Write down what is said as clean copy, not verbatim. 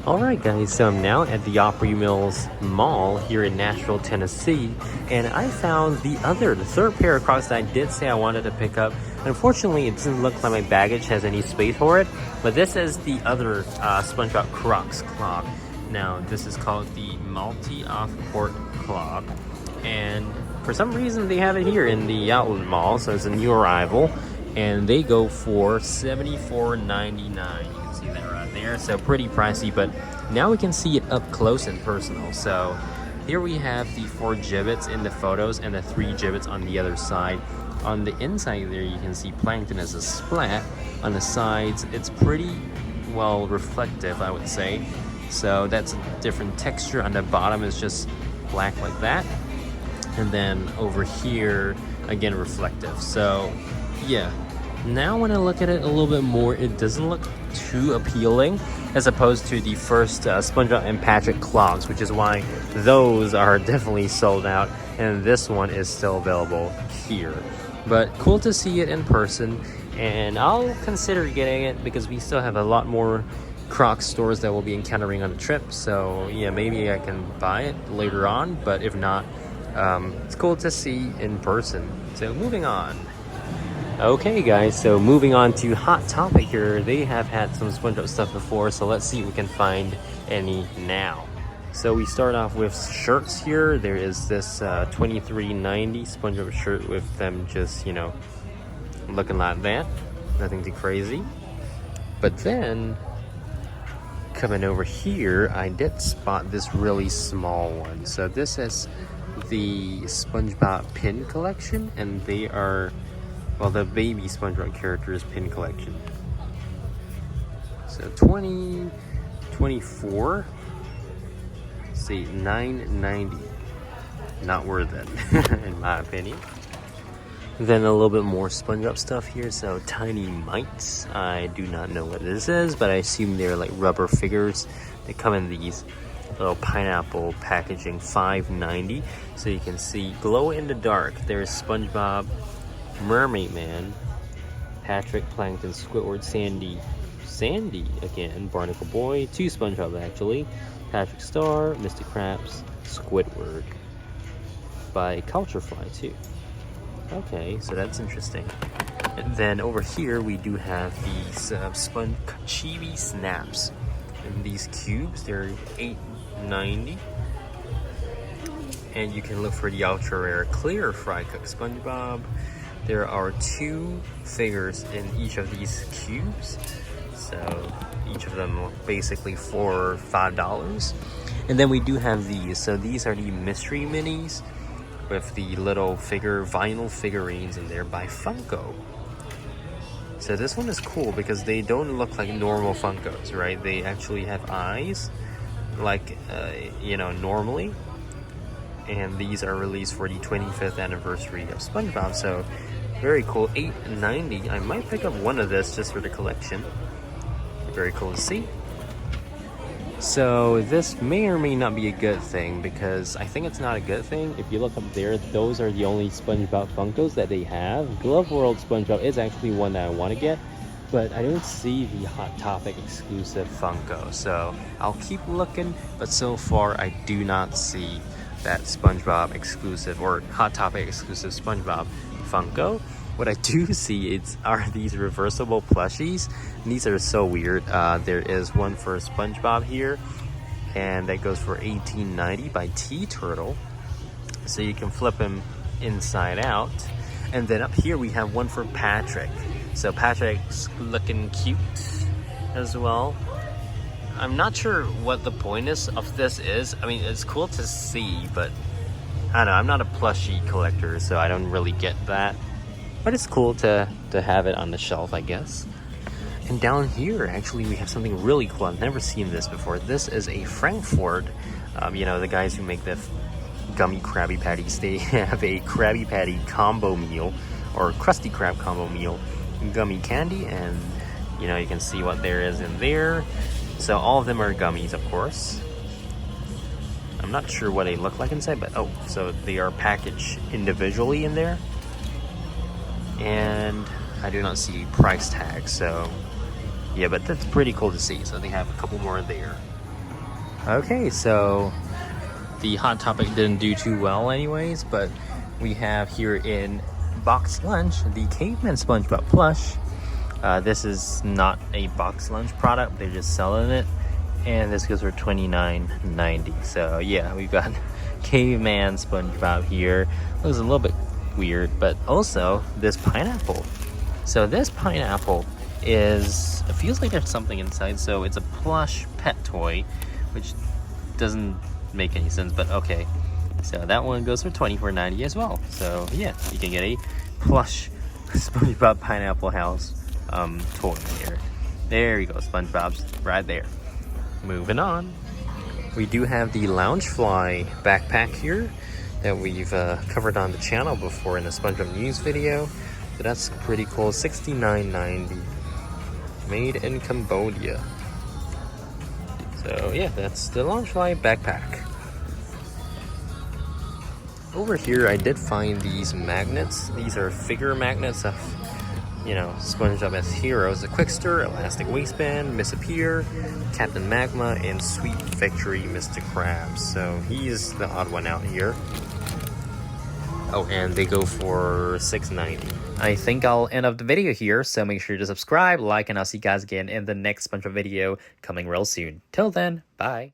Alright guys, so I'm now at the Opry Mills Mall here in Nashville, Tennessee, and I found the third pair of Crocs that I did say I wanted to pick up. Unfortunately, it doesn't look like my baggage has any space for it, but this is the other SpongeBob Crocs clog. Now, this is called the multi-off-port clog, and for some reason they have it here in the outlet mall, so it's a new arrival, and they go for $74.99. See that right there, so pretty pricey, but now we can see it up close and personal. So here we have the 4 gibbets in the photos and the 3 gibbets on the other side. On the inside there you can see plankton as a splat. On the sides it's pretty well reflective, I would say, so that's a different texture. On the bottom is just black like that, and then over here again reflective. So yeah, now when I look at it a little bit more, it doesn't look too appealing as opposed to the first SpongeBob and Patrick clogs, which is why those are definitely sold out and this one is still available here. But cool to see it in person, and I'll consider getting it because we still have a lot more Crocs stores that we'll be encountering on the trip. So yeah, maybe I can buy it later on, but if not, it's cool to see in person. So moving on. Okay guys, so moving on to Hot Topic here. They have had some SpongeBob stuff before, so let's see if we can find any now. So we start off with shirts here. There is this $23.90 SpongeBob shirt with them just, you know, looking like that. Nothing too crazy. But then, coming over here, I did spot this really small one. So this is the SpongeBob pin collection, and they are, well, the baby SpongeBob characters pin collection. So 24, see, $9.90. Not worth it, in my opinion. Then a little bit more SpongeBob stuff here. So Tiny Mites. I do not know what this is, but I assume they're like rubber figures. They come in these little pineapple packaging, $5.90. So you can see glow in the dark. There's SpongeBob, Mermaid Man, Patrick, Plankton, Squidward, Sandy again, Barnacle Boy, 2 SpongeBob actually, Patrick Star, Mr. Krabs, Squidward, by Culturefly too. Okay, so that's interesting. And then over here we do have these Chibi Snaps in these cubes. They're $8.90. And you can look for the ultra rare clear fry cooked SpongeBob. There are 2 figures in each of these cubes, so each of them basically for $5. And then we do have these. So these are the mystery minis with the little vinyl figurines in there by Funko. So this one is cool because they don't look like normal Funkos, right? They actually have eyes, like you know, normally. And these are released for the 25th anniversary of SpongeBob, so very cool. $8.90. I might pick up one of this just for the collection. Very cool to see. So this may or may not be a good thing, because I think it's not a good thing. If you look up there, those are the only SpongeBob Funkos that they have. Glove World SpongeBob is actually one that I want to get, but I don't see the Hot Topic exclusive Funko, so I'll keep looking, but so far I do not see that SpongeBob exclusive or Hot Topic exclusive SpongeBob Funko. What I do see are these reversible plushies. These are so weird. There is one for SpongeBob here, and that goes for $18.90 by T-Turtle. So you can flip him inside out. And then up here we have one for Patrick. So Patrick's looking cute as well. I'm not sure what the point of this is. I mean, it's cool to see, but I don't know. I'm not a plushie collector, so I don't really get that. But it's cool to have it on the shelf, I guess. And down here, actually, we have something really cool. I've never seen this before. This is a Frankfurt. You know, the guys who make the gummy Krabby Patties, they have a Krabby Patty combo meal, or Krusty Krab combo meal, gummy candy, and you know, you can see what there is in there. So all of them are gummies, of course. I'm not sure what they look like inside, but oh, so they are packaged individually in there. And I do not see price tags, so yeah, but that's pretty cool to see. So they have a couple more there. Okay, so the Hot Topic didn't do too well anyways, but we have here in box lunch the Caveman SpongeBob plush. This is not a box lunch product, they're just selling it, and this goes for $29.90. So yeah, we've got Caveman SpongeBob here. Looks a little bit weird, but also this pineapple. So this pineapple it feels like there's something inside. So it's a plush pet toy, which doesn't make any sense, but okay. So that one goes for $24.90 as well. So yeah, you can get a plush SpongeBob pineapple house toy here. There you go, SpongeBob's right there. Moving on, we do have the Loungefly backpack here that we've covered on the channel before in the SpongeBob news video. So that's pretty cool. $69.90, made in Cambodia. So yeah, that's the Loungefly backpack. Over here, I did find these magnets. These are figure magnets of, you know, SpongeBob as heroes: the Quickster, Elastic Waistband, Miss Appear, Captain Magma, and Sweet Victory Mr. Krabs. So he's the odd one out here. Oh, and they go for $6.90. I think I'll end up the video here, so make sure to subscribe, like, and I'll see you guys again in the next SpongeBob video coming real soon. Till then, bye.